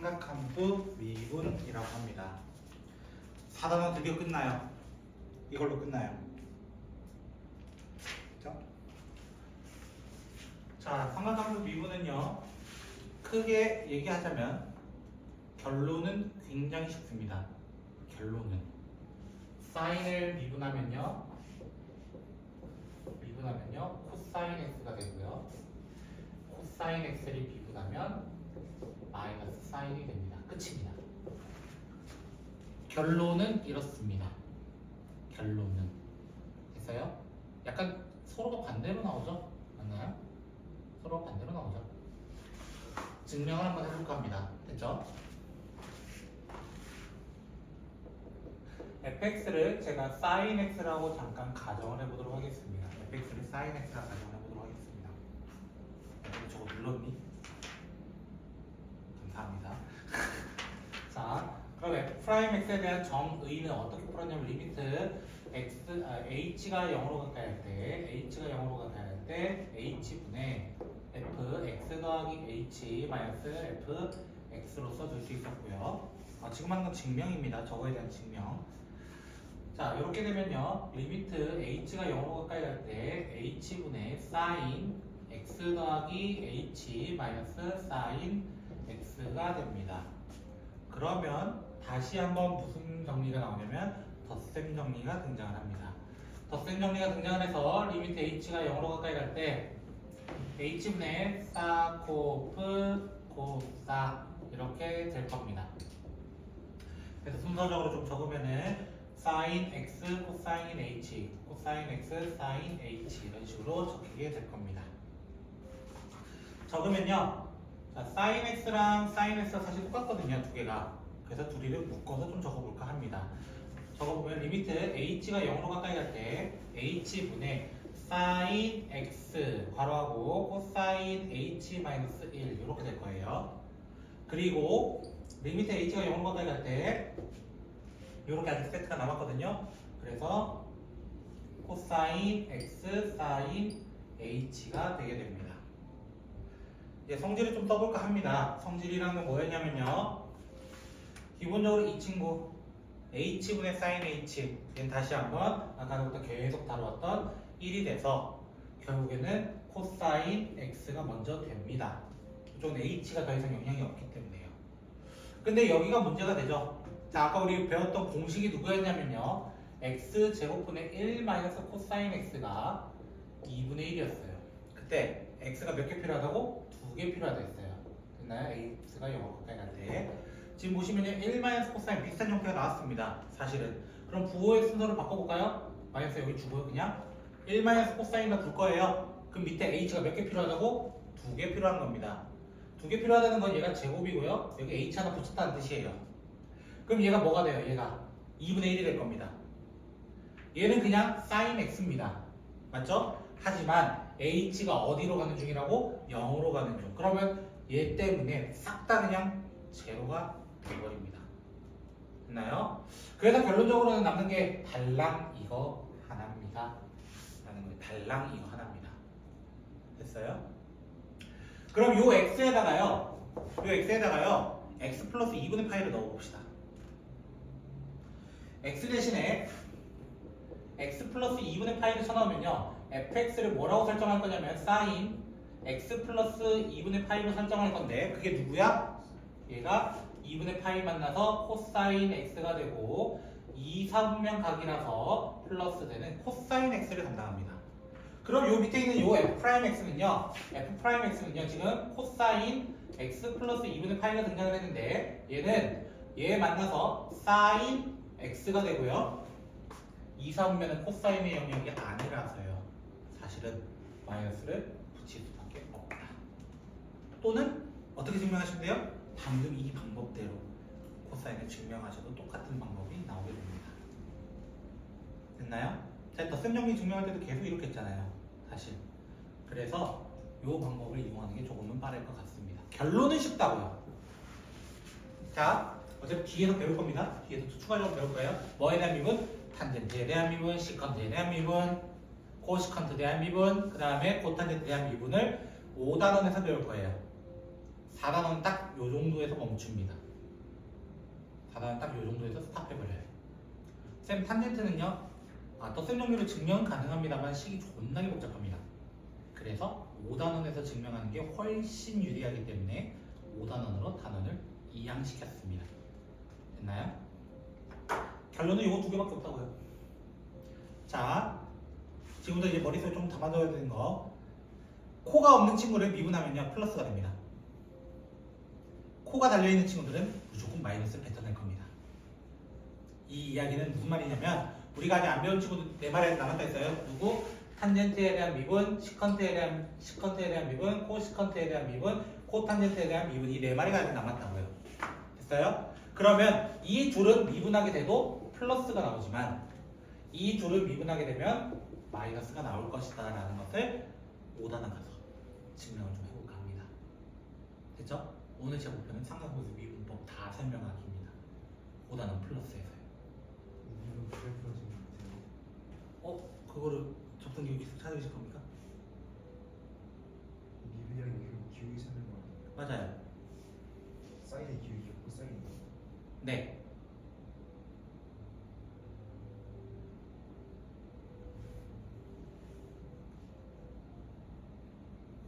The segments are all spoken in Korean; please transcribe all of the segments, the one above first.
삼각함수 미분이라고 합니다. 4단원 드디어 끝나요. 이걸로 끝나요. 그렇죠? 자, 삼각함수 미분은요, 크게 얘기하자면 결론은 굉장히 쉽습니다. 결론은 사인을 미분하면요 코사인 x가 되고요, 코사인 x를 미분하면 마이너스 사인이 됩니다. 끝입니다. 결론은 이렇습니다. 결론은 됐어요? 약간 서로가 반대로 나오죠? 맞나요? 서로가 반대로 나오죠? 증명을 한번 해볼까 합니다. 됐죠? fx를 제가 sin x라고 잠깐 가정을 해보도록 하겠습니다. fx를 sin x라고 가정을 해보도록 하겠습니다. 저거 눌렀니? 감사합니다. 자, 그럼 f'x에 대한 정의는 어떻게 풀었냐면 리미트 h가 0으로 가까이 할 때 h분의 fx 더하기 h 마이너스 fx로 써줄 수 있었고요. 지금 하는 건 증명입니다. 저거에 대한 증명. 자, 이렇게 되면요, 리미트 h가 0으로 가까이 갈 때 h분의 sin x 더하기 h 마이너스 sin x가 됩니다. 그러면 다시 한번 무슨 정리가 나오냐면 덧셈 정리가 등장을 합니다. 덧셈 정리가 등장을 해서 리미트 h가 0으로 가까이 갈 때 h분의 싸 코프 코싸 이렇게 될 겁니다. 그래서 순서적으로 좀 적으면은 sin x 코사인 h, 코사인 x sin h 이런 식으로 적히게 될 겁니다. 적으면요, 자, sin x랑 sin x가 사실 똑같거든요, 두 개가. 그래서 둘이를 묶어서 좀 적어볼까 합니다. 적어보면 리미트 h가 0으로 가까이 갈 때 h분의 sin x 괄호하고 코사인 h 마이너스 1 이렇게 될 거예요. 그리고 리미트 h가 0으로 가까이 갈 때 이렇게 아직 세트가 남았거든요. 그래서 코사인 x 사인 h가 되게 됩니다. 이제 성질을 좀 써볼까 합니다. 성질이라는 건 뭐였냐면요, 기본적으로 이 친구 h분의 sin h, 얘는 다시 한번 아까부터 계속 다루었던 1이 돼서 결국에는 코사인 x가 먼저 됩니다. 이쪽은 h가 더 이상 영향이 없기 때문에요. 근데 여기가 문제가 되죠. 자, 아까 우리 배웠던 공식이 누구였냐면요, x제곱분의 1 마이너스 코사인 x가 2분의 1이었어요. 그때 x가 몇 개 필요하다고? 2개 필요하다 했어요. 됐나요? x가 0으로 가까이 갈 때. 지금 보시면요, 1 마이너스 코사인 비슷한 형태가 나왔습니다. 사실은. 그럼 부호의 순서를 바꿔볼까요? 마이너스 여기 주고요. 그냥 1 마이너스 코사인만 둘 거예요. 그럼 밑에 h가 몇 개 필요하다고? 2개 필요한 겁니다. 2개 필요하다는 건 얘가 제곱이고요, 여기 h 하나 붙였다는 뜻이에요. 그럼 얘가 뭐가 돼요? 얘가 2분의 1이 될 겁니다. 얘는 그냥 sin x입니다. 맞죠? 하지만 h가 어디로 가는 중이라고? 0으로 가는 중. 그러면 얘 때문에 싹 다 그냥 제로가 돼버립니다. 됐나요? 그래서 결론적으로는 남는 게 달랑 이거 하나입니다. 라는 거예요. 달랑 이거 하나입니다. 됐어요? 그럼 요 x에다가요, x 플러스 2분의 파이를 넣어봅시다. x 대신에 x 플러스 2분의 파이를 쳐넣으면요, fx를 뭐라고 설정할 거냐면 sin x 플러스 2분의 파이로 설정할 건데, 그게 누구야? 얘가 2분의 파이 만나서 코사인 x가 되고 2, 4분면 각이라서 플러스 되는 코사인 x를 담당합니다. 그럼 요 밑에 있는 요 f'x는요, 지금 코사인 x 플러스 2분의 파이가 등장을 했는데, 얘는 얘 만나서 sin x가 되고요, 2, 4분면은 코사인의 영역이 아니라서요, 사실은 마이너스를 붙일 수밖에 없다. 또는 어떻게 증명하시면 돼요? 방금 이 방법대로 코사인을 증명하셔도 똑같은 방법이 나오게 됩니다. 됐나요? 제가 덧셈 정리 증명할 때도 계속 이렇게 했잖아요, 사실. 그래서 이 방법을 이용하는 게 조금은 빠를 것 같습니다. 결론은 쉽다고요. 자, 어차피 뒤에서 배울 겁니다. 뒤에서 추가적으로 배울 거예요. 뭐에 대한 미분? 탄젠트에 대한 미분, 시컨트에 대한 미분, 코시컨트에 대한 미분, 그 다음에 코탄젠트에 대한 미분을 5단원에서 배울 거예요. 4단원은 딱 요 정도에서 멈춥니다. 4단원은 딱 요 정도에서 스탑해버려요. 쌤 탄젠트는요? 덧셈 정리로 증명은 가능합니다만 식이 존나게 복잡합니다. 그래서 5단원에서 증명하는 게 훨씬 유리하기 때문에 5단원으로 단원을 이양시켰습니다. 됐나요? 결론은 이거 두 개밖에 없다고요. 자, 지금부터 이제 머릿속에 좀 담아둬야 되는 거. 코가 없는 친구를 미분하면요 플러스가 됩니다. 코가 달려있는 친구들은 무조건 마이너스를 뱉어낼 겁니다. 이 이야기는 무슨 말이냐면 우리가 아직 안 배운 친구들 네 마리에 남았다 했어요. 누구? 탄젠트에 대한 미분, 시컨트에 대한 미분, 코시컨트에 대한 미분, 코탄젠트에 대한 미분 이 네 마리가 아직 남았다고요. 됐어요? 그러면 이 둘은 미분하게 돼도 플러스가 나오지만 이 둘을 미분하게 되면 마이너스가 나올 것이다 라는 것을 5단원 가서 증명을 좀 해볼까 합니다. 됐죠? 오늘 제 목표는 삼각함수 미분법 다 설명하기입니다. 5단원 플러스에서요. 이거 그래프로 지금 그거를 접근기호 계속 찾으실 겁니까? 미분이랑 기울기 찾는 거 아니에요? 맞아요. 사인의 기울기 코사인 네.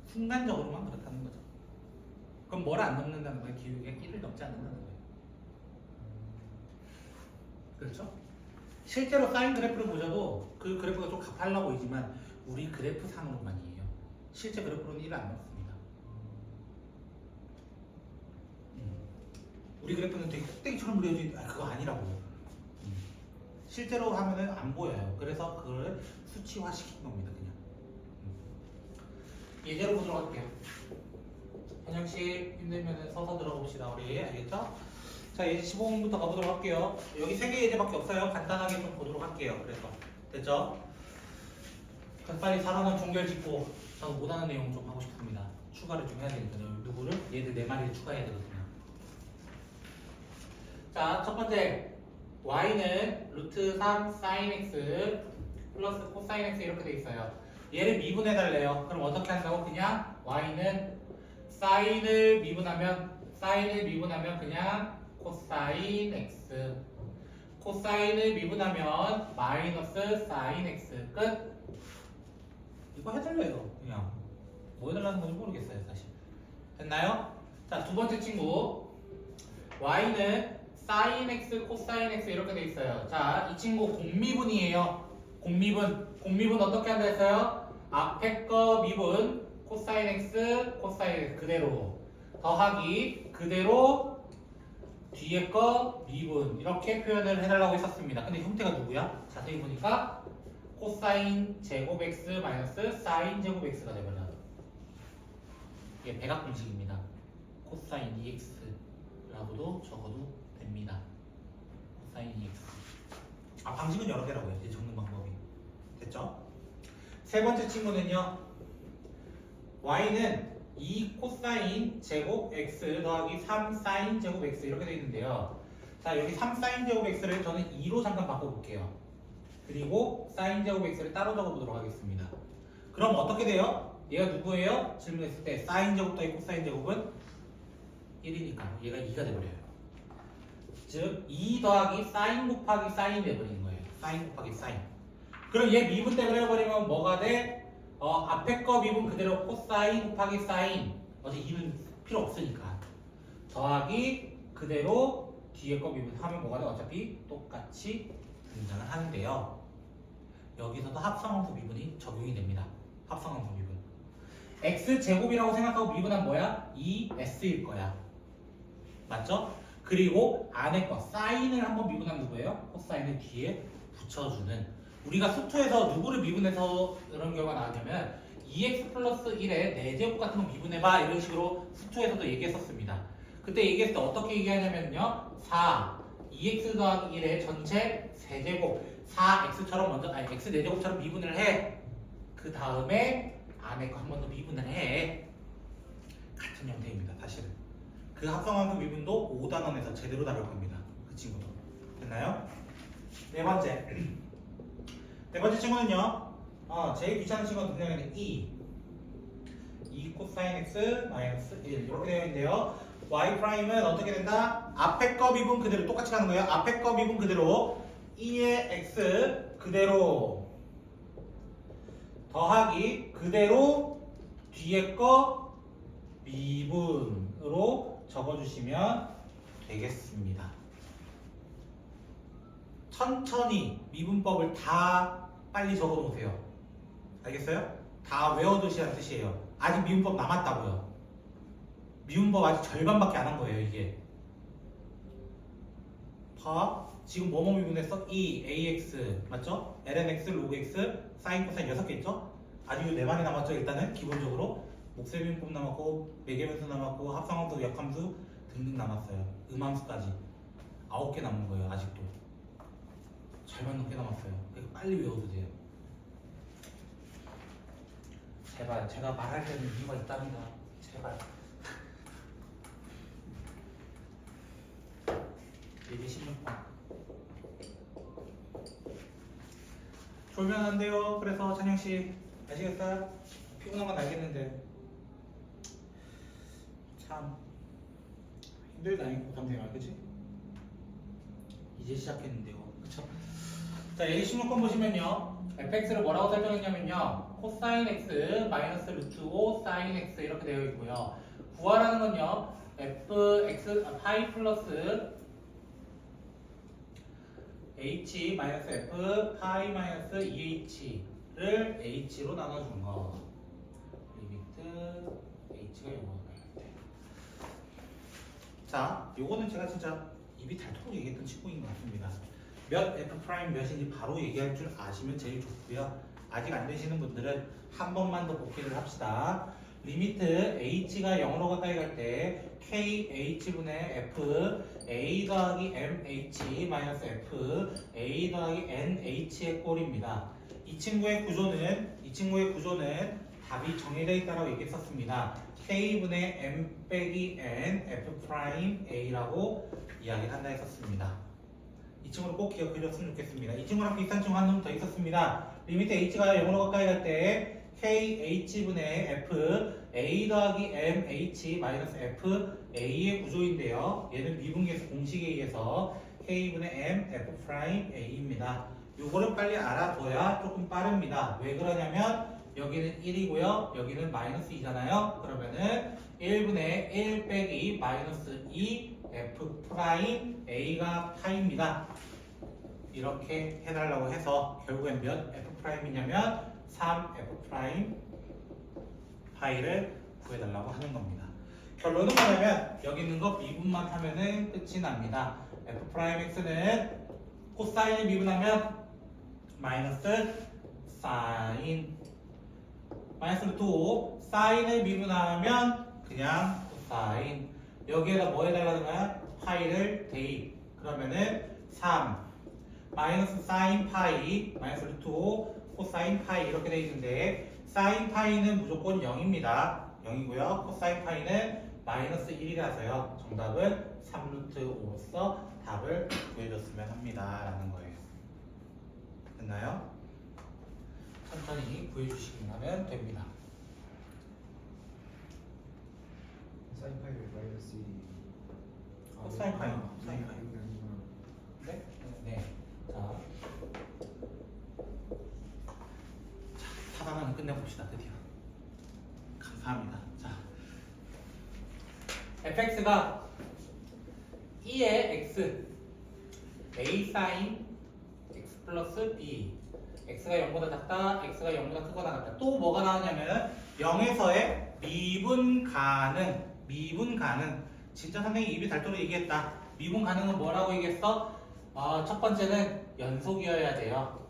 순간적으로만 그렇다는 거죠. 그럼 뭘 안 넘는다는 거예요? 기울기가 1을 넘지 않는다는 거예요. 그렇죠? 실제로 사인 그래프를 보셔도 그 그래프가 좀 가팔라 보이지만 우리 그래프 상으로만이에요. 실제 그래프로는 1을 안 넘습니다. 우리 그래프는 되게 꼭대기처럼 그려진 그거 아니라고. 실제로 하면은 안 보여요. 그래서 그걸 수치화 시킨 겁니다. 그냥. 예제로 보도록 할게요. 현영씨 힘들면 서서 들어봅시다. 우리 알겠죠? 자, 예제 15분부터 가보도록 할게요. 여기 3개 예제밖에 없어요. 간단하게 좀 보도록 할게요. 그래서 됐죠? 그럼 빨리 4단원 종결 짓고 저는 5단원 내용 좀 하고 싶습니다. 추가를 좀 해야 되니까요. 누구를? 얘들 4마리를 추가해야 되거든요. 자, 첫 번째 y는 루트 3 sin x 플러스 코사인 x 이렇게 돼 있어요. 얘를 미분해 달래요. 그럼 어떻게 한다고? 그냥 y는 사인을 미분하면 그냥 코사인 x, 코사인을 미분하면 마이너스 사인 x. 끝. 이거 해달래요. 그냥 뭐 해달라는 건지 모르겠어요 사실. 됐나요? 자, 두 번째 친구 y는 sin x, 코사인 x 이렇게 돼 있어요. 자, 이 친구 공미분이에요. 공미분 어떻게 한다 했어요? 앞에 거 미분 코사인 x, 코사인 x 그대로 더하기 그대로 뒤에 거 미분 이렇게 표현을 해달라고 했었습니다. 근데 형태가 누구야? 자세히 보니까 코사인 제곱 x 마이너스 사인 제곱 x가 되버려요. 이게 백악 공식입니다. 코사인 2x라고도 적어도 됩니다. 코사인 2x. 방식은 여러 개라고요. 이제 적는 방법이. 됐죠? 세 번째 친구는요. y는 2 코사인 제곱 x 더하기 3 사인 제곱 x 이렇게 되어 있는데요. 자, 여기 3 사인 제곱 x를 저는 2로 잠깐 바꿔볼게요. 그리고 사인 제곱 x를 따로 적어보도록 하겠습니다. 그럼 어떻게 돼요? 얘가 누구예요? 질문했을 때 사인 제곱 더하기 코사인 제곱은 1이니까 얘가 2가 돼버려요. 즉 2 더하기 사인 곱하기 사인이 돼버리는 거예요. 사인 곱하기 사인. 그럼 얘 미분 때문에 해버리면 뭐가 돼? 앞에 거 미분 그대로 코사인 곱하기 사인. 어제 2는 필요 없으니까. 더하기 그대로 뒤에 거 미분 하면 뭐가 돼? 어차피 똑같이 등장을 하는데요. 여기서도 합성함수 미분이 적용이 됩니다. 합성함수 미분. x제곱이라고 생각하고 미분한 뭐야? 2s일 거야. 맞죠? 그리고 안에 거 사인을 한번 미분한 누구예요? 코사인을 뒤에 붙여주는. 우리가 수투에서 누구를 미분해서 이런 경우가 나왔냐면 2x 플러스 1에 4제곱 같은 거 미분해봐 이런 식으로 수투에서도 얘기했었습니다. 그때 얘기했을 때 어떻게 얘기하냐면요 4 2x 더하기 1의 전체 세제곱 4x처럼 먼저 x 4제곱처럼 미분을 해. 그 다음에 안에 거 한 번 더 미분을 해. 같은 형태입니다. 사실은 그 합성함수 미분도 5단원에서 제대로 다룰 겁니다. 그 친구도. 됐나요? 네 번째 친구는요. 제일 귀찮은 친구는 그냥 2 코사인 x 마이너스 1 이렇게 되어 있는데요. y 프라임은 어떻게 된다? 앞에 거 미분 그대로 똑같이 가는 거예요. 앞에 거 미분 그대로 2의 x 그대로 더하기 그대로 뒤에 거 미분으로 적어주시면 되겠습니다. 천천히 미분법을 다 빨리 적어 놓으세요. 알겠어요? 다 외워두시라는 뜻이에요. 아직 미분법 남았다고요. 미분법 아직 절반밖에 안 한 거예요, 이게. 봐. 지금 뭐뭐 미분했어? 2ax 맞죠? lnx, logx, sin, cosine 6개 있죠? 아직 4마리 남았죠, 일단은 기본적으로. 목세 미분법 남았고, 매개변수 남았고, 합성함수, 역함수 등등 남았어요. 음함수까지 9개 남은 거예요, 아직도. 절반 넘게 남았어요. 그러니까 빨리 외워두세요. 제발 제가 말할 때는 이유가 있답니다. 제발. 예제 16번. 졸면 안 돼요. 그래서 찬영 씨 아시겠어요? 피곤한 건 알겠는데 참 힘들다 고3 생활 그치? 이제 시작했는데요. 그쵸? 자, 예제 16번 보시면요. fx를 뭐라고 설정했냐면요. 코사인 x 마이너스 루트 5 사인 x 이렇게 되어 있고요. 구하라는 건요. fx 파이 플러스 h 마이너스 f 파이 마이너스 2h를 h로 나눠준 거. 리미트 h가 0으로 갈 때. 자, 요거는 제가 진짜 입이 닳도록 얘기했던 친구인 것 같습니다. 몇 f 프라임 몇인지 바로 얘기할 줄 아시면 제일 좋고요. 아직 안 되시는 분들은 한 번만 더 복기를 합시다. 리미트 h가 0으로 가까이 갈 때 kh분의 f a 더하기 mh 마이너스 f a 더하기 nh의 꼴입니다. 이 친구의 구조는 답이 정해져 있다고 얘기했었습니다. k분의 m 빼기 n f 프라임 a라고 이야기를 한다 했었습니다. 이 친구를 꼭 기억해 줬으면 좋겠습니다. 이 친구랑 비슷한 친구 한 놈 더 있었습니다. 리미트 h가 0으로 가까이 갈 때 kh분의 f a 더하기 mh 마이너스 f a의 구조인데요. 얘는 미분계수 공식에 의해서 k분의 m f 프라임 a입니다. 요거를 빨리 알아둬야 조금 빠릅니다. 왜 그러냐면 여기는 1이고요. 여기는 마이너스 2잖아요. 그러면은 1분의 1 빼기 마이너스 2 f 프라임 a가 파입니다. 이렇게 해달라고 해서 결국엔 몇 f 프라임이냐면 3 f 프라임 파이를 구해달라고 하는 겁니다. 결론은 뭐냐면 여기 있는 거 미분만 하면은 끝이 납니다. f 프라임 x는 코사인을 미분하면 마이너스 사인 마이너스 루트 5 사인을 미분하면 그냥 코사인 여기에다 뭐 해달라는 거야? 파이를 대입 그러면은 3 마이너스 사인 파이 마이너스 루트 5 코사인 파이 이렇게 돼 있는데 사인 파이는 무조건 0입니다. 0이고요. 코사인 파이는 마이너스 1이라서요. 정답은 3루트 5로서 답을 구해줬으면 합니다. 라는 거예요. 됐나요? 천천히 구해주시기만 하면 됩니다. 사인 파이를 마이너스 1이 코사인 파이. 코사인 파이. 네? 네. 자, 하나만 끝내봅시다. 드디어. 감사합니다. 자, fx가 2의 x a sin x 플러스 b x가 0보다 작다, x가 0보다 크거나 같다. 또 뭐가 나오냐면 0에서의 미분 가능. 진짜 선생님이 입이 닳도록 얘기했다. 미분 가능은 뭐라고 얘기했어? 첫 번째는 연속이어야 돼요.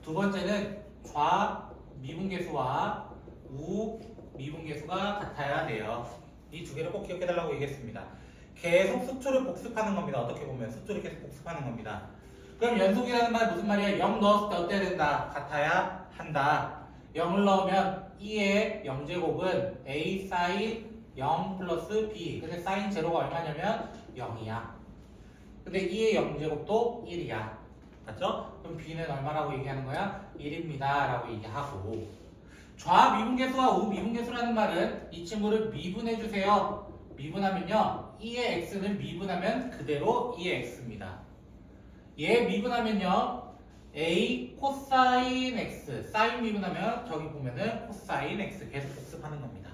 두 번째는 좌 미분계수와 우 미분계수가 같아야 돼요. 이 두 개를 꼭 기억해달라고 얘기했습니다. 계속 수초를 복습하는 겁니다. 어떻게 보면 수초를 계속 복습하는 겁니다. 그럼 연속이라는 말 무슨 말이야? 0 넣었을 때 어때야 된다? 같아야 한다. 0을 넣으면 2의 0제곱은 a sin 0 플러스 b. 근데 sin 제로가 얼마냐면 0이야. 근데 2의 0제곱도 1이야. 맞죠? 그럼 b는 얼마라고 얘기하는 거야? 1입니다. 라고 얘기하고 좌미분계수와 우미분계수라는 말은 이 친구를 미분해주세요. 미분하면요 2의 x는 미분하면 그대로 2의 x입니다. 얘 미분하면요 a 코사인 x 사인 미분하면 저기 보면은 코사인 x 계속 복습하는 겁니다.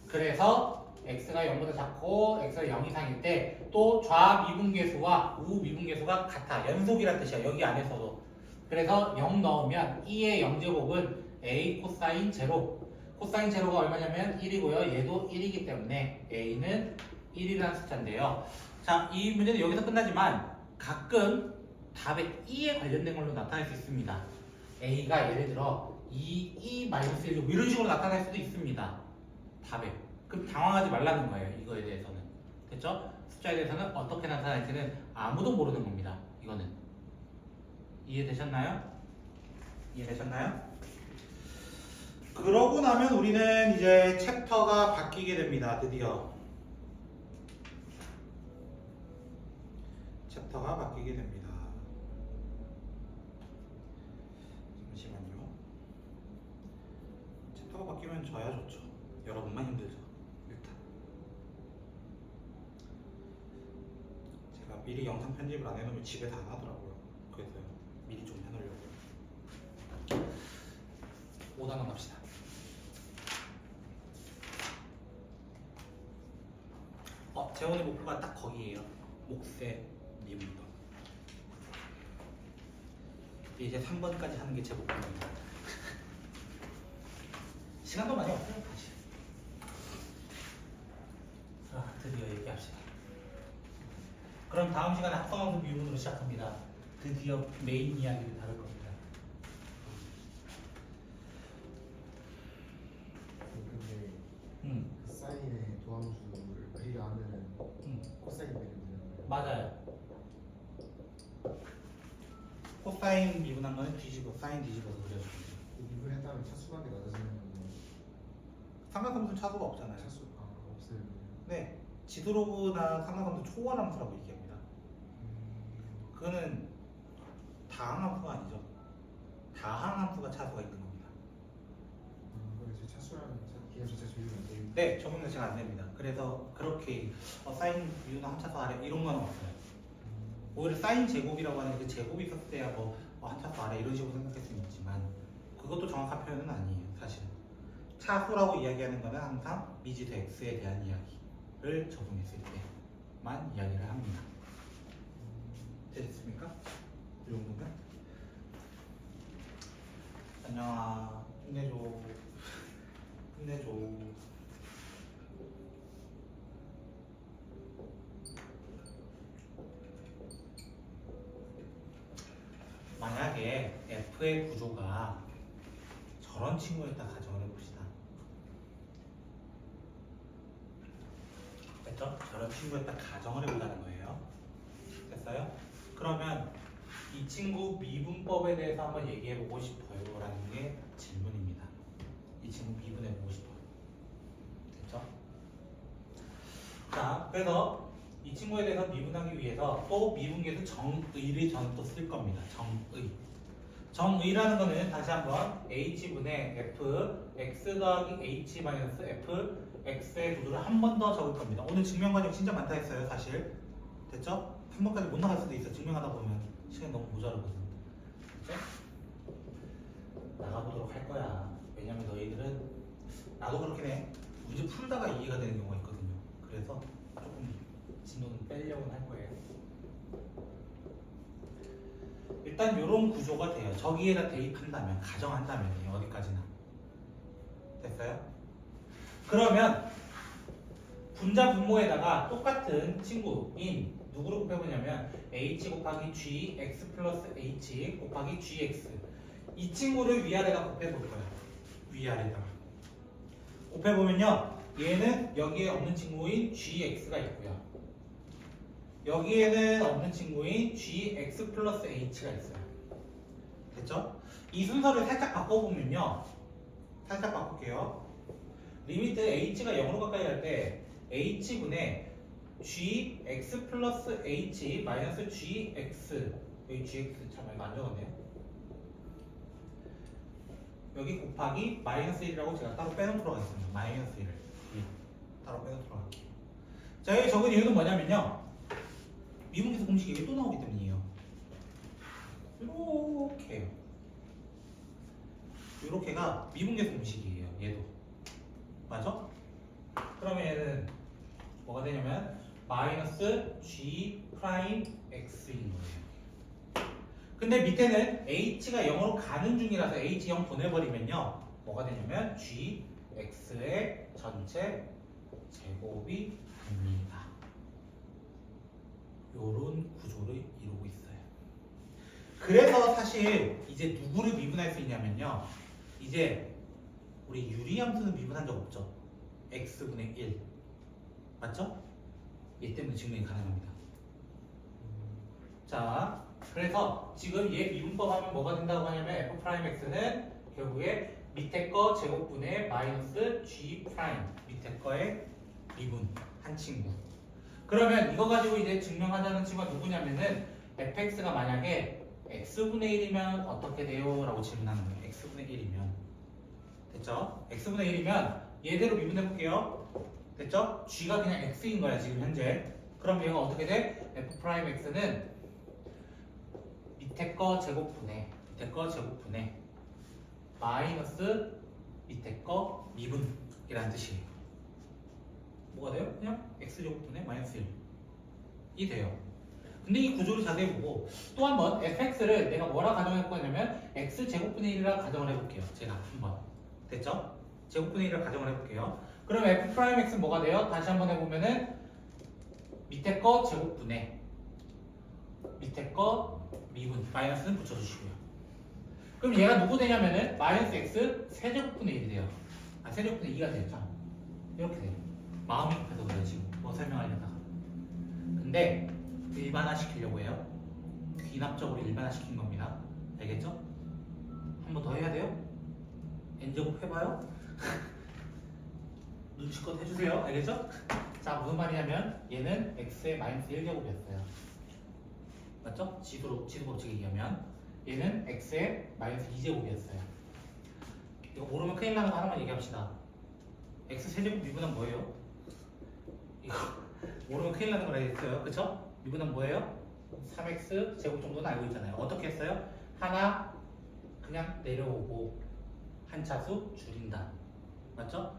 그래서 x가 0보다 작고 x가 0 이상일 때 또 좌미분계수와 우미분계수가 같아. 연속이란 뜻이야. 여기 안에서도. 그래서 0 넣으면 2의 0제곱은 a 코사인 제로. 코사인 제로가 얼마냐면 1이고요. 얘도 1이기 때문에 a는 1이라는 숫자인데요. 자, 이 문제는 여기서 끝나지만 가끔 답에 2에 관련된 걸로 나타날 수 있습니다. a가 예를 들어 2 마이너스 1 이런 식으로 나타날 수도 있습니다. 답에. 그럼 당황하지 말라는 거예요. 이거에 대해서는. 됐죠? 숫자에 대해서는 어떻게 나타날지는 아무도 모르는 겁니다. 이거는. 이해되셨나요? 이해되셨나요? 그러고 나면 우리는 이제 챕터가 바뀌게 됩니다. 드디어. 챕터가 바뀌게 됩니다. 잠시만요. 챕터가 바뀌면 저야 좋죠. 여러분만 힘들죠. 일단. 제가 미리 영상 편집을 안 해놓으면 집에 다 하더라고요. 그래서 미리 좀 해놓으려고. 5단원 갑시다. 재원의 목표가 딱 거기에요. 목세 미분법. 이제 3번까지 하는 게 제 목표입니다. 시간도 많이 없어요, 사실. 자, 드디어 얘기합시다. 그럼 다음 시간에 합성함수 미분으로 시작합니다. 드디어 메인 이야기를 다룰 겁니다. 근데 그 사인의 도함수를 그리려 하면은 코사인 되는 거예요. 맞아요. 코사인 미분한 거는 뒤집어, 사인 뒤집어서 그려주면 돼요. 미분 했다면 차수관계 낮아지는 건 삼각함수는 차수가 없잖아요. 차수 없어요. 네, 지드로브나 삼각함수 초월함수라고 얘기합니다. 그거는 다항함수가 아니죠. 다항함수가 차수가 있는 겁니다. 그래서 차수라는 기하 자체 조율이 안 되는. 네, 적용 자체가 안 됩니다. 그래서 그렇게 사인 비유나 함차수 아래 이런 건 없어요. 오히려 사인 제곱이라고 하는 그 제곱이 있었을 때야 함차수 아래 이런 식으로 생각할 수는 있지만 그것도 정확한 표현은 아니에요. 사실은 차수라고 이야기하는 거는 항상 미지수 x에 대한 이야기를 적용했을 때만 이야기를 합니다. 됐습니까? 이 정도면? 안녕아, 힘내줘. 힘내줘. 만약에 F의 구조가 저런 친구였다 가정을 해봅시다. 됐죠? 저런 친구였다 가정을 해보자는 거예요. 됐어요? 그러면 이 친구 미분법에 대해서 한번 얘기해보고 싶어요 라는 게 질문입니다. 이 친구 미분해보고 싶어요. 됐죠? 자, 그래서 이 친구에 대해서 미분하기 위해서 또 미분계에서 정의를 저는 또 쓸 겁니다. 정의. 정의라는 거는 다시 한번 h분의 f x 더하기 h 마이너스 f x의 구조를 한 번 더 적을 겁니다. 오늘 증명 과정 진짜 많다 했어요, 사실. 됐죠? 3번까지 못 나갈 수도 있어. 증명하다 보면 시간이 너무 모자르거든. 됐죠? 나가보도록 할 거야. 왜냐면 너희들은 나도 그렇긴 해. 문제 풀다가 이해가 되는 경우가 있거든요. 그래서 조금 진도는 빼려고는 할 거예요. 일단 이런 구조가 돼요. 저기에다 대입한다면, 가정한다면요. 어디까지나. 됐어요? 그러면 분자 분모에다가 똑같은 친구인 누구를 곱해보냐면 h 곱하기 g x 플러스 h 곱하기 gx 이 친구를 위아래가 곱해볼 거예요. 위아래다가 곱해보면요. 얘는 여기에 없는 친구인 gx가 있고요. 여기에는 없는 친구인 gx 플러스 h가 있어요. 됐죠? 이 순서를 살짝 바꿔보면요. 살짝 바꿀게요. 리미트 h가 0으로 가까이 갈 때 h분의 gx 플러스 h 마이너스 gx 여기 gx 참 이거 안 적었네요. 여기 곱하기 마이너스 1이라고 제가 따로 빼놓도록 하겠습니다. 마이너스 1을 따로 빼놓도록 할게요. 자, 여기 적은 이유는 뭐냐면요. 미분계수 공식이 여기 또 나오기 때문이에요. 이렇게요. 이렇게가 미분계수 공식이에요. 얘도 맞아? 그러면 얘는 뭐가 되냐면 마이너스 G 프라임 X인 거예요. 근데 밑에는 H가 0으로 가는 중이라서 H 0 보내버리면요 뭐가 되냐면 G X의 전체 제곱이 됩니다. 요런 구조를 이루고 있어요. 그래서 사실 이제 누구를 미분할 수 있냐면요 이제 우리 유리함수는 미분한 적 없죠. X분의 1 맞죠? 얘 때문에 증명이 가능합니다. 자, 그래서 지금 얘 미분법 하면 뭐가 된다고 하냐면 F'X는 결국에 밑에 거 제곱분의 마이너스 G 프라임 밑에 거의 미분 한 친구. 그러면 이거 가지고 이제 증명하자는 친구가 누구냐면은 fx가 만약에 x분의 1이면 어떻게 돼요? 라고 질문하는 거예요. x분의 1이면 됐죠? x분의 1이면 얘대로 미분해 볼게요. 됐죠? g가 그냥 x인 거야 지금 현재. 그럼 얘가 어떻게 돼? f'x는 밑에 거 제곱분의 마이너스 밑에 거 미분이라는 뜻이에요. 뭐가 돼요? 그냥 x제곱분의 마이너스 1이 돼요. 근데 이 구조를 자세히 보고 또 한번 fx를 내가 뭐라 가정할 거냐면 x제곱분의 1이라 가정을 해볼게요. 제가 한번 됐죠? 제곱분의 1이라 가정을 해볼게요. 그럼 f'x는 뭐가 돼요? 다시 한번 해보면은 밑에 거 제곱분의 밑에 거 미분 마이너스는 붙여주시고요. 그럼 얘가 누구 되냐면은 마이너스 x 세제곱분의 1이 돼요. 아 세제곱분의 2가 돼요. 자, 이렇게 돼요. 마음이 급해서 그래요 지금 뭐 설명하려다가. 근데 일반화 시키려고 해요. 귀납적으로 일반화 시킨 겁니다. 알겠죠? 한 번 더 해야 돼요? n제곱 해봐요. 눈치껏 해주세요. 알겠죠? 자 무슨 말이냐면 얘는 x의 마이너스 1제곱이었어요. 맞죠? 지수 법칙에 의하면 얘는 x의 마이너스 2제곱이었어요. 이거 모르면 큰일 나는 거 하나만 얘기합시다. x 세제곱 미분은 뭐예요? 이거 모르면 큰일 나는 거라 했어요. 그쵸? 미분은 뭐예요? 3x 제곱 정도는 알고 있잖아요. 어떻게 했어요? 하나 그냥 내려오고 한 차수 줄인다. 맞죠?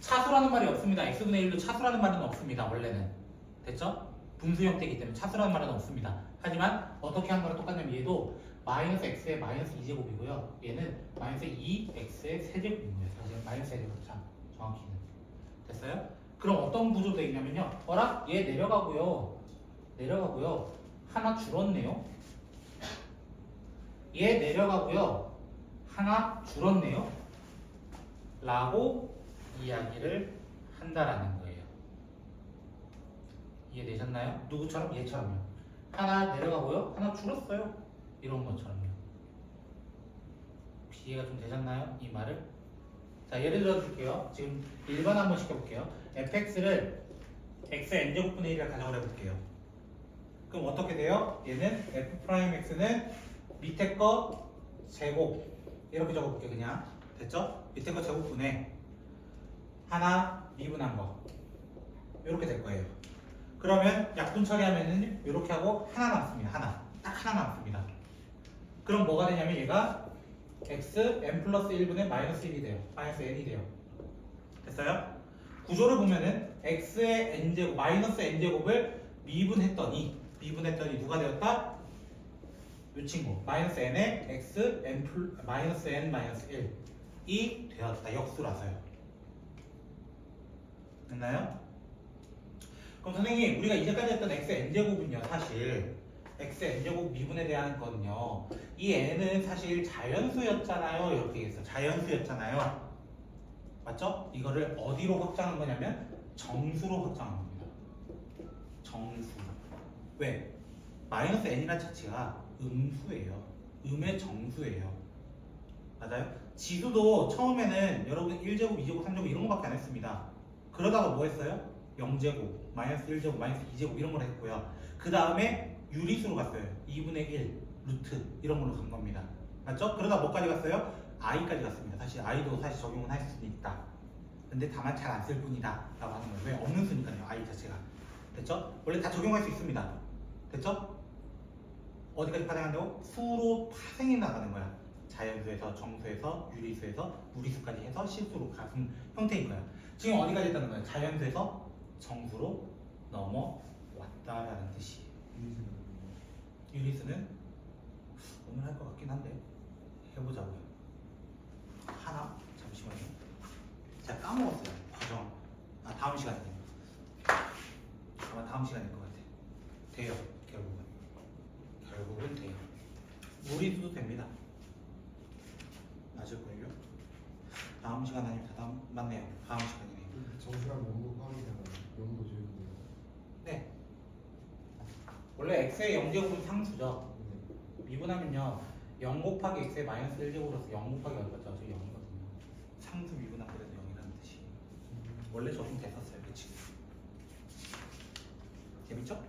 차수라는 말이 없습니다. x분의 1로 차수라는 말은 없습니다. 원래는. 됐죠? 분수 형태이기 때문에 차수라는 말은 없습니다. 하지만 어떻게 한 거랑 똑같냐면 얘도 마이너스 x의 마이너스 2제곱이고요. 얘는 마이너스 2x의 세제곱입니다. 사실 마이너스 세제곱 참 정확히는. 됐어요? 그럼 어떤 구조도 있냐면요. 어라? 얘 내려가고요. 하나 줄었네요. 얘 내려가고요. 하나 줄었네요. 라고 이야기를 한다라는 거예요. 이해되셨나요? 누구처럼? 얘처럼요. 하나 내려가고요. 하나 줄었어요. 이런 것처럼요. 혹시 이해가 좀 되셨나요? 이 말을? 자, 예를 들어 줄게요. 지금 일반 한번 시켜볼게요. fx를 x n제곱분의 1이라 가정을 해볼게요. 그럼 어떻게 돼요? 얘는 f'x는 밑에 거 제곱 이렇게 적어볼게요. 그냥 됐죠? 밑에 거 제곱분의 하나 미분한 거 이렇게 될 거예요. 그러면 약분 처리하면은 이렇게 하고 하나 남습니다. 딱 하나 남습니다. 그럼 뭐가 되냐면 얘가 x n 플러스 1분의 마이너스 1이 돼요. 마이너스 n이 돼요. 됐어요? 구조를 보면은 x의 n제곱 마이너스 n제곱을 미분했더니 누가 되었다? 이 친구 마이너스 n의 x n 마이너스 n 마이너스 1이 되었다. 역수라서요. 됐나요? 그럼 선생님 우리가 이제까지 했던 x n제곱은요 사실 x n제곱 미분에 대한 거는요 이 n은 사실 자연수였잖아요. 이렇게 얘기했어. 자연수였잖아요. 맞죠? 이거를 어디로 확장한 거냐면 정수로 확장한 겁니다. 정수. 왜? 마이너스 n이라는 자체가 음수예요. 음의 정수예요. 맞아요? 지수도 처음에는 여러분 1제곱, 2제곱, 3제곱 이런 거밖에 안 했습니다. 그러다가 뭐 했어요? 0제곱, 마이너스 1제곱, 마이너스 2제곱 이런 걸 했고요. 그 다음에 유리수로 갔어요. 2분의 1, 루트 이런 걸로 간 겁니다. 맞죠? 그러다 뭐까지 갔어요? i까지 갔습니다. 사실 i도 사실 적용은 할 수도 있다. 근데 다만 잘 안 쓸 뿐이다 라고 하는 거예요. 왜? 없는 수니까요. i 자체가. 됐죠? 원래 다 적용할 수 있습니다. 됐죠? 어디까지 파생한다고? 수로 파생해 나가는 거야. 자연수에서, 정수에서, 유리수에서, 무리수까지 해서 실수로 가는 형태인 거야. 지금 어디까지 했다는 거야? 자연수에서 정수로 넘어왔다라는 뜻이에요. 유리수는 오늘 할 것 같긴 한데 해보자고요. 하나? 잠시만요. 제가 까먹었어요. 과정. 다음 시간이네요. 아마 다음 시간일 것 같아. 돼요. 결국은 돼요. 무리수도 됩니다. 맞을걸요? 다음 시간 아니면 맞네요. 다음 시간이네요. 정수랑 명도 포함이잖아요. 명도 지우고. 네. 원래 x의 0제곱은 상수죠. 미분하면요 0 곱하기 x의 마이너스 1제곱으로서 0 곱하기 얼마죠? 저 0이거든요. 상수 미분하면 0이라는 뜻이. 원래 적용됐었어요. 그치? 재밌죠?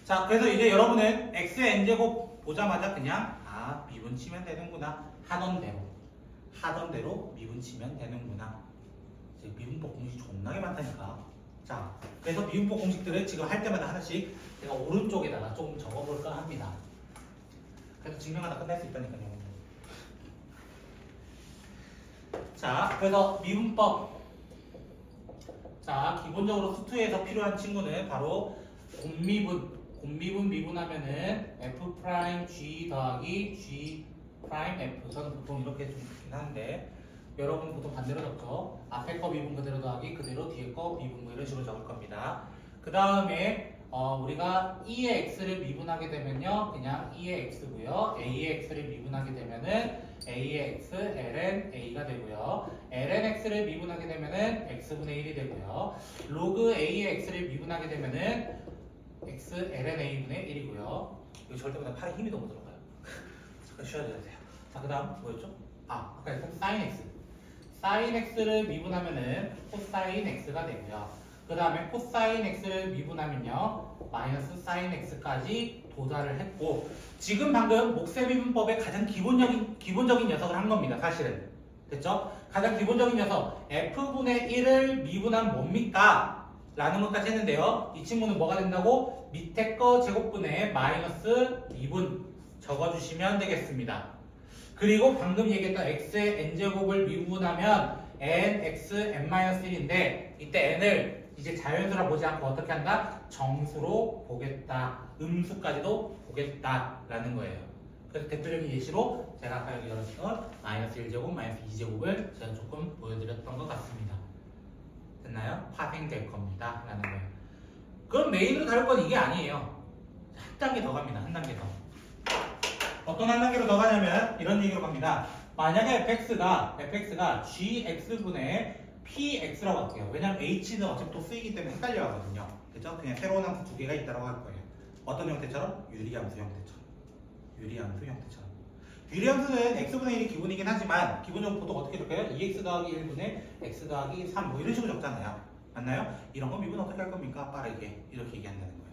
자, 그래서 이제 여러분은 x의 n제곱 보자마자 그냥 미분 치면 되는구나 하던 대로 미분 치면 되는구나. 이제 미분법 공식 존나게 많다니까. 자, 그래서 미분법 공식들을 지금 할 때마다 하나씩 제가 오른쪽에다가 조금 적어볼까 합니다. 그래서 증명하다 끝날 수 있다니까요. 자, 그래서 미분법. 자, 기본적으로 수투에서 필요한 친구는 바로 미분하면은 F'G 더하기 G' F. 저는 보통 이렇게 좀 읽긴 하는데 여러분 보통 반대로 적죠. 앞에 거 미분 그대로 더하기 그대로 뒤에 거 미분 뭐 이런 식으로 적을 겁니다. 그 다음에 우리가 2의 x를 미분하게 되면요 그냥 2의 x고요. a의 x를 미분하게 되면은 a의 x ln a가 되고요. ln x를 미분하게 되면은 x분의 1이 되고요. 로그 a의 x를 미분하게 되면은 x ln a분의 1이고요. 이거 절대보다 팔에 힘이 너무 들어가요. 잠깐 쉬어야 돼요. 자, 그 다음 뭐였죠? 아까 했던 sin x. sin x를 미분하면은 코사인 x가 되고요. 그 다음에 코사인 x를 미분하면요 마이너스 sin x까지 도달을 했고, 지금 방금 목세 미분법의 가장 기본적인 녀석을 한 겁니다. 사실은 됐죠? 가장 기본적인 녀석 f분의 1을 미분하면 뭡니까? 라는 것까지 했는데요. 이 친구는 뭐가 된다고? 밑에 거 제곱분의 마이너스 2분 적어주시면 되겠습니다. 그리고 방금 얘기했던 x의 n제곱을 미분하면 nx n-1인데 이때 n을 이제 자연수라 보지 않고 어떻게 한다? 정수로 보겠다. 음수까지도 보겠다라는 거예요. 그래서 대표적인 예시로 제가 아까 여기 열었던 마이너스 1제곱, 마이너스 2제곱을 제가 조금 보여드렸던 것 같습니다. 됐나요? 파생될 겁니다. 라는 거예요. 그럼 메인으로 다룰 건 이게 아니에요. 한 단계 더 갑니다. 한 단계 더. 어떤 한 단계로 더 가냐면 이런 얘기로 갑니다. 만약에 fx가 gx분의 px라고 할게요. 왜냐면 h는 어차피 또 쓰이기 때문에 헷갈려 하거든요. 그죠? 그냥 새로운 함수 두 개가 있다고 할 거예요. 어떤 형태처럼? 유리함수 형태처럼. 유리함수는 x분의 1이 기본이긴 하지만 기본적으로 보통 어떻게 적혀요? 2x 더하기 1분의 x 더하기 3 뭐 이런 식으로 적잖아요. 맞나요? 이런 거 미분 어떻게 할 겁니까? 빠르게 이렇게 얘기한다는 거예요.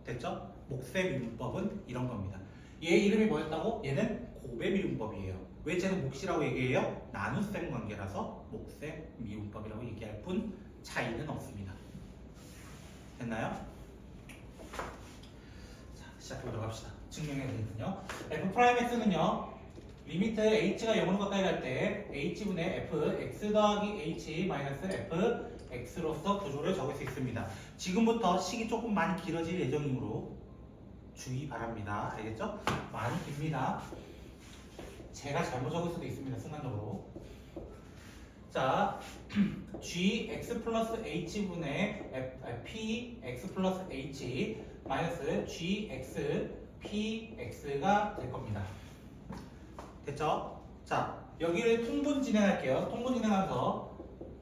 됐죠? 목세 미분법은 이런 겁니다. 얘 이름이 뭐였다고? 얘는 고배 미분법이에요. 왜 쟤는 몫이라고 얘기해요? 나눗셈 관계라서 목세 미분법이라고 얘기할 뿐 차이는 없습니다. 됐나요? 자, 시작해보도록 합시다. 증명해야 되니까요. f'x는요 리미트 h가 0으로 가까이 갈 때 h분의 f x 더하기 h 마이너스 f x로서 구조를 적을 수 있습니다. 지금부터 식이 조금 많이 길어질 예정이므로 주의 바랍니다. 알겠죠? 많이 깁니다. 제가 잘못 적을 수도 있습니다. 순간적으로. 자, gx 플러스 h분의 p x 플러스 h 마이너스 gx px가 될 겁니다. 됐죠? 자, 여기를 통분 진행할게요. 통분 진행하면서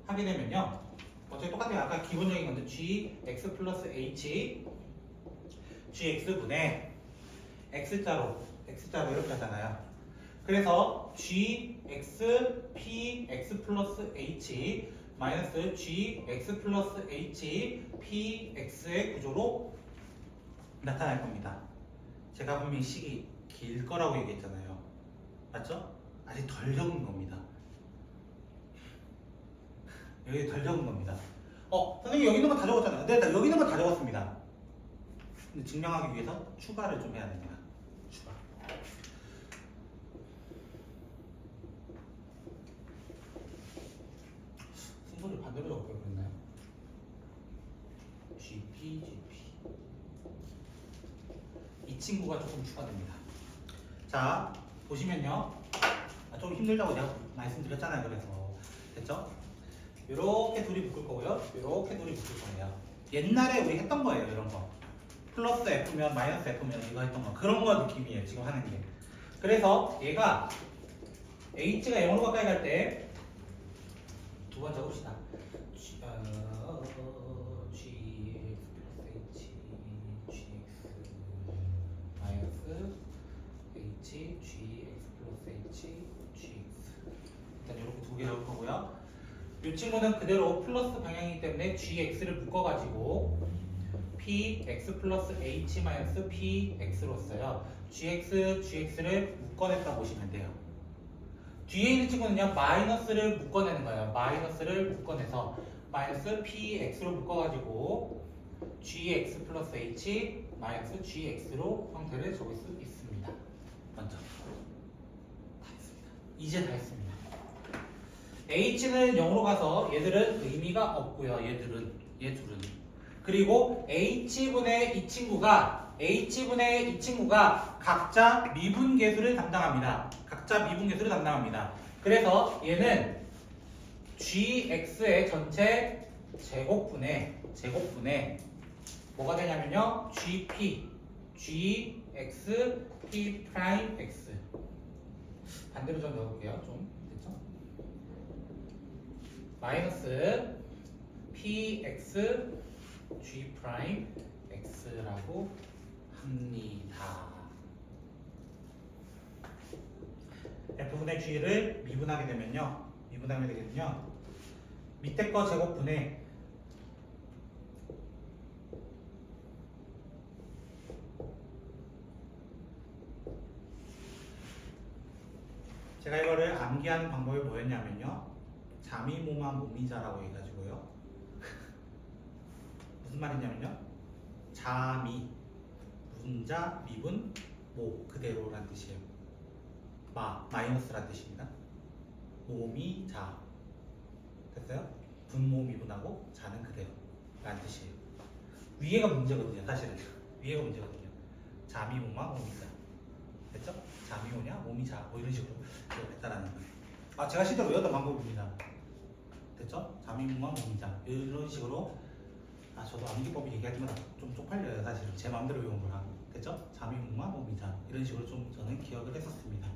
하게 되면요 어차피 똑같아요. 아까 기본적인 건데 gx 플러스 h gx분의 x자로 이렇게 하잖아요. 그래서 gx px 플러스 h 마이너스 gx 플러스 h px의 구조로 나타날 겁니다. 제가 분명히 식이 길 거라고 얘기했잖아요. 맞죠? 아직 덜 적은 겁니다. 여기 덜 적은 겁니다. 선생님 여기 있는 거 다 적었잖아요. 네, 여기 있는 거 다 적었습니다. 근데 증명하기 위해서 추가를 좀 해야 됩니다. 추가. 순서를 반대로 적을 걸 그랬나요? GP. 이 친구가 조금 추가됩니다. 자, 보시면요. 좀 힘들다고 제가 말씀드렸잖아요. 그래서. 됐죠? 요렇게 둘이 묶을 거고요. 요렇게 둘이 묶을 거예요. 옛날에 우리 했던 거예요. 이런 거. 플러스 F면 마이너스 F면 이거 했던 거. 그런 거 느낌이에요. 지금 하는 게. 그래서 얘가 H가 0으로 가까이 갈 때 두 번 적읍시다. GX 플러스 H, GX 마이너스 H, GX 플러스 H, GX. 일단 이렇게 두 개 적을 거고요. 이 친구는 그대로 플러스 방향이기 때문에 GX를 묶어가지고 PX 플러스 H 마이너스 PX로 써요. GX를 묶어냈다 보시면 돼요. 뒤에 있는 친구는요, 마이너스를 묶어내는 거예요. 마이너스를 묶어내서 마이너스 PX로 묶어가지고 GX 플러스 H 마이너스 GX로 형태를 적을 수 있습니다. 먼저 다 했습니다. 이제 다 했습니다. H는 0으로 가서 얘들은 의미가 없고요. 얘 둘은. 그리고 H분의 이 친구가 각자 미분계수를 담당합니다. 그래서 얘는 GX의 전체 제곱분의 뭐가 되냐면요. GX P 프라임 X. 반대로 좀 넣어볼게요. 좀 됐죠? 마이너스 PX G 프라임 X라고 합니다. F분의 G를 미분하게 되면요. 밑에 거 제곱분의 제가 이거를 암기하는 방법이 뭐였냐면요. 자미모마 모미자라고 해가지고요. 무슨 말이냐면요. 자미, 문자, 미분, 모 그대로란 뜻이에요. 마이너스란 뜻입니다. 모미, 자 됐어요? 분모 미분하고 자는 그대로란 뜻이에요. 위에가 문제거든요. 사실은 위에가 문제거든요. 자미모마 모미자 됐죠? 자미오냐 모미자 뭐 이런 식으로 됐다라는 거예요. 제가 실제로 외웠던 방법입니다. 됐죠? 자미모마 모미자 이런 식으로 저도 암기법 얘기할 때마다 좀 쪽팔려요. 사실은 제 마음대로 외운 거라. 됐죠? 자미모마 모미자 이런 식으로 좀 저는 기억을 했었습니다.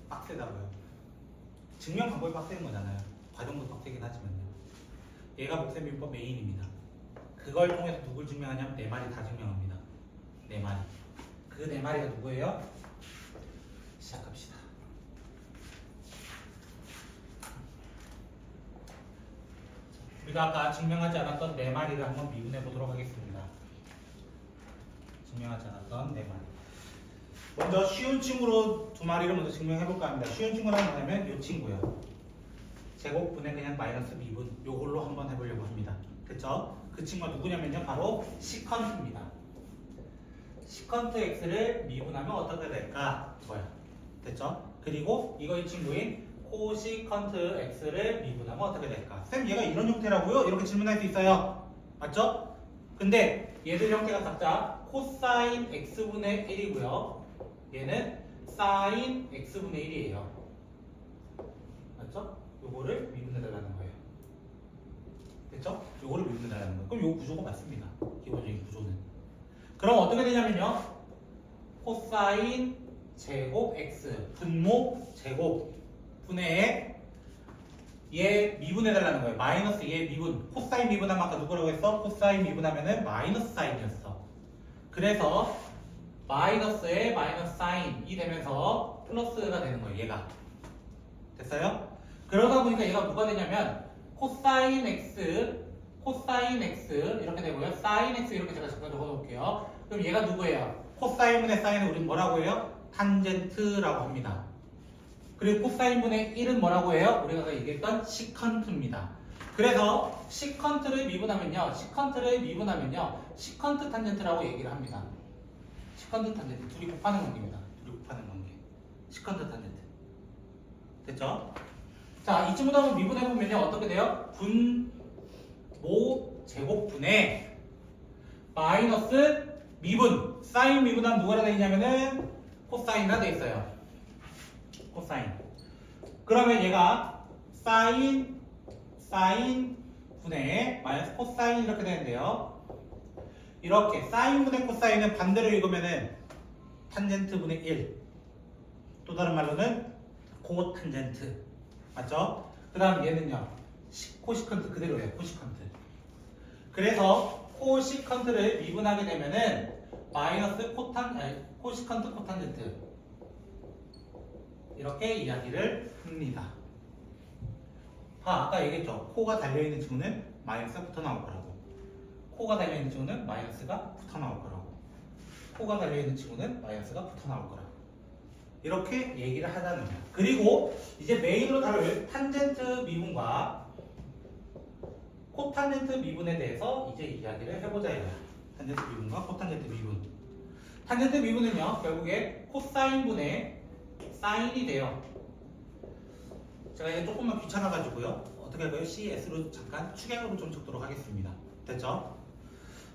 빡세다고요. 증명 방법이 빡센 거잖아요. 과정도 빡세긴 하지만요. 얘가 목세미법 메인입니다. 그걸 통해서 누굴 증명하냐면 네 마리 다 증명합니다. 네 마리. 그 네 마리가 누구예요? 시작합시다. 우리가 아까 증명하지 않았던 네 마리를 한번 미분해 보도록 하겠습니다. 증명하지 않았던 네 마리. 먼저 쉬운 친구로 두 마리를 먼저 증명해 볼까 합니다. 쉬운 친구란 뭐냐면 이 친구예요. 제곱분의 그냥 마이너스 미분 요걸로 한번 해보려고 합니다. 됐죠? 그 친구가 누구냐면요. 바로 시컨트입니다. 시컨트 x를 미분하면 어떻게 될까? 이거야. 됐죠? 그리고 이거 이 친구인 코시컨트 x를 미분하면 어떻게 될까? 쌤 얘가 이런 형태라고요? 이렇게 질문할 수 있어요. 맞죠? 근데 얘들 형태가 각자 코사인 x분의 1이고요. 얘는 사인 x분의 1이에요. 맞죠? 요거를 미분해달라는 거예요. 됐죠? 요거를 미분해달라는 거예요. 그럼 요 구조가 맞습니다. 기본적인 구조는. 그럼 어떻게 되냐면요. 코사인 제곱 x 분모 제곱 분의 얘 미분해달라는 거예요. 마이너스 얘 미분. 코사인 미분하면 아까 누구라고 했어? 코사인 미분하면은 마이너스 사인이었어. 그래서 마이너스에 마이너스 사인이 되면서 플러스가 되는 거예요. 얘가. 됐어요? 그러다 보니까 얘가 뭐가 되냐면 코사인 x 이렇게 되고요. 사인 x 이렇게 제가 적어 놓을게요. 그럼 얘가 누구예요? 코사인분의 사인은 우리 뭐라고 해요? 탄젠트라고 합니다. 그리고 코사인분의 1은 뭐라고 해요? 우리가 아까 얘기했던 시컨트입니다. 그래서 시컨트를 미분하면요. 시컨트 탄젠트라고 얘기를 합니다. 시컨트 탄젠트. 둘이 곱하는 관계입니다. 둘이 곱하는 관계. 시컨트 탄젠트. 됐죠? 자, 이쯤부터 한번 미분해보면요. 어떻게 돼요? 분모 제곱분의 마이너스 미분. 사인 미분하면 누가라 되어 있냐면은 코사인이라 되어 있어요. 코사인. 그러면 얘가 사인 분의 마이너스 코사인 이렇게 되는데요. 이렇게 사인 분의 코사인은 반대로 읽으면은 탄젠트 분의 1. 또 다른 말로는 코탄젠트. 맞죠? 그 다음 얘는요. 코시컨트 그대로예요. 코시컨트. 그래서 코시컨트를 미분하게 되면은 마이너스 코시컨트 코탄젠트 이렇게 이야기를 합니다. 아까 얘기했죠. 코가 달려있는 친구는 마이너스가 붙어 나올 거라고. 코가 달려있는 친구는 마이너스가 붙어 나올 거라고. 코가 달려있는 친구는 마이너스가 붙어 나올 거라고. 이렇게 얘기를 하자는 거예요. 그리고 이제 메인으로 다룰 탄젠트 미분과 코탄젠트 미분에 대해서 이제 이야기를 해보자 이거야. 탄젠트 미분과 코탄젠트 미분. 탄젠트 미분은요, 결국에 코사인분의 사인이 돼요. 제가 이제 조금만 귀찮아가지고요. 어떻게 할까요? CS로 잠깐 축약으로 좀 적도록 하겠습니다. 됐죠?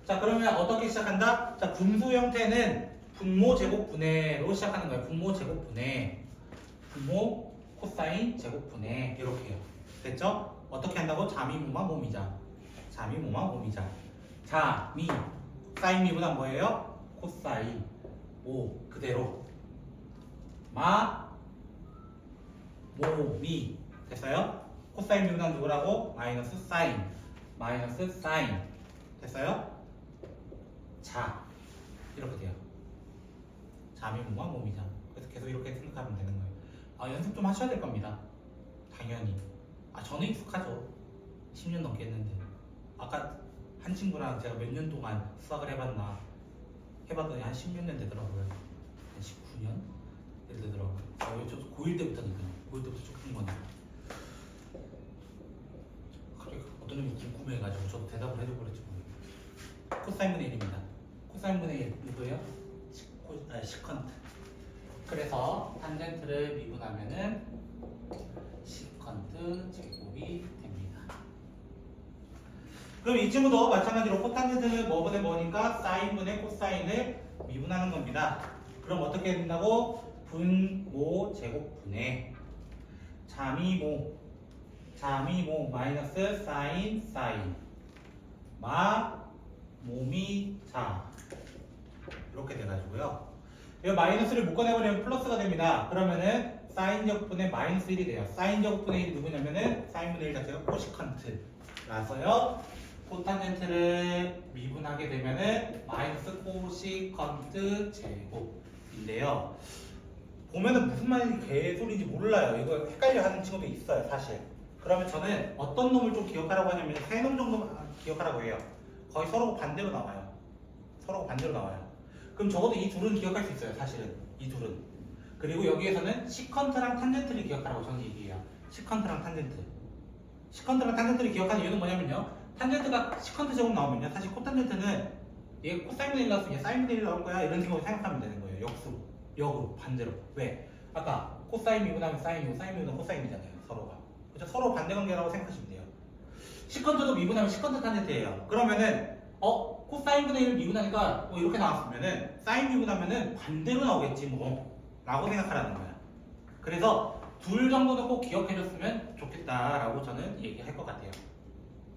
자, 그러면 어떻게 시작한다? 자, 분수 형태는 분모 제곱분해로 시작하는 거예요. 분모 제곱분해. 분모 코사인 제곱분해. 이렇게요. 됐죠? 어떻게 한다고? 자미모마 모미자. 자미모마 모미자. 자미. 사인 미분은 뭐예요? 코사인. 모. 그대로. 마. 모미. 됐어요? 코사인 미분은 누구라고? 마이너스 사인. 마이너스 사인. 됐어요? 자. 이렇게 돼요. 자미모마 모미자. 그래서 계속 이렇게 생각하면 되는 거예요. 연습 좀 하셔야 될 겁니다. 당연히. 저는 익숙하죠. 10년 넘게 했는데. 아까 한 친구랑 제가 몇 년 동안 수학을 해봤더니 한 10몇 년 되더라고요. 한 19년? 되더라고요. 저도 고1 때부터니까요. 고1 때부터 쭉 한 거니까. 그래, 어떤 놈이 궁금해가지고 저도 대답을 해줘버렸지 뭐. 코사인분의 1입니다. 코사인분의 1 누구예요? 시컨트. 그래서 탄젠트를 미분하면은 시컨트 제곱이 됩니다. 그럼 이 친구도 마찬가지로 코탄젠트는 뭐분의 뭐니까 사인분의 코사인을 미분하는 겁니다. 그럼 어떻게 된다고? 분모 제곱분의 자미모 마이너스 사인 마 모미 자 이렇게 돼가지고요. 이 마이너스를 묶어내버리면 플러스가 됩니다. 그러면은 사인 제곱분의 마이너스 1이 돼요. 사인 제곱분의 1이 누구냐면은 사인분의 1 자체가 코시컨트라서요. 코탄젠트를 미분하게 되면은 마이너스 코시컨트 제곱인데요. 보면은 무슨 말인지 개소리인지 몰라요. 이거 헷갈려 하는 친구도 있어요, 사실. 그러면 저는 어떤 놈을 좀 기억하라고 하냐면 세 놈 정도만 기억하라고 해요. 거의 서로 반대로 나와요. 그럼 적어도 이 둘은 기억할 수 있어요, 사실은. 이 둘은. 그리고 여기에서는 시컨트랑 탄젠트를 기억하라고 저는 얘기해요. 시컨트랑 탄젠트를 기억하는 이유는 뭐냐면요. 탄젠트가 시컨트 제곱 나오면요. 사실 코탄젠트는 얘 코사인분의 1 나왔으면 얘 사인분의 1 나올 거야. 이런 생각으로 생각하면 되는 거예요. 역으로, 반대로. 왜? 아까 코사인 미분하면 사인이고 사인 미분은 코사인이잖아요. 서로가. 그렇죠? 서로 반대 관계라고 생각하시면 돼요. 시컨트도 미분하면 시컨트 탄젠트예요. 그러면은 코사인분의 1을 미분하니까 이렇게 나왔으면은 사인 미분하면은 반대로 나오겠지 뭐 라고 생각하라는 거야. 그래서 둘 정도는 꼭 기억해줬으면 좋겠다라고 저는 얘기할 것 같아요.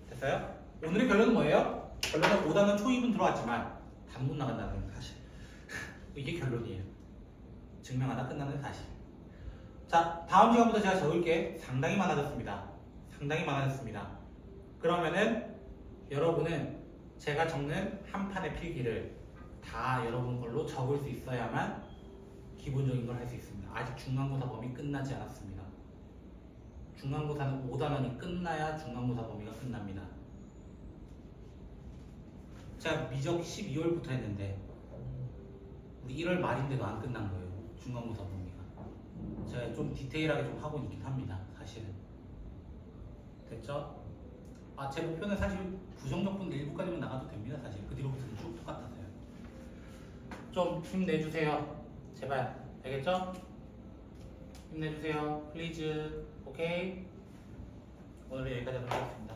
됐어요? 오늘의 결론은 뭐예요? 결론은 5단원 초입은 들어왔지만 단문 나간다는 사실. 이게 결론이에요. 증명하다 끝나는 사실. 자, 다음 시간부터 제가 적을 게 상당히 많아졌습니다. 그러면은 여러분은 제가 적는 한 판의 필기를 다 여러분 걸로 적을 수 있어야만 기본적인 걸 할 수 있습니다. 아직 중간고사 범위 끝나지 않았습니다. 중간고사는 5단원이 끝나야 중간고사 범위가 끝납니다. 제가 미적 12월부터 했는데 우리 1월 말인데도 안 끝난 거예요. 중간고사 범위가. 제가 좀 디테일하게 좀 하고 있긴 합니다. 사실은. 됐죠? 아, 제 목표는 사실 부정적분 일부까지만 나가도 됩니다. 사실 그 뒤로부터는 쭉 똑같아서요. 좀 힘내주세요. 제발. 알겠죠? 힘내주세요. 플리즈. 오케이? 오늘 여기까지 하도록 하겠습니다.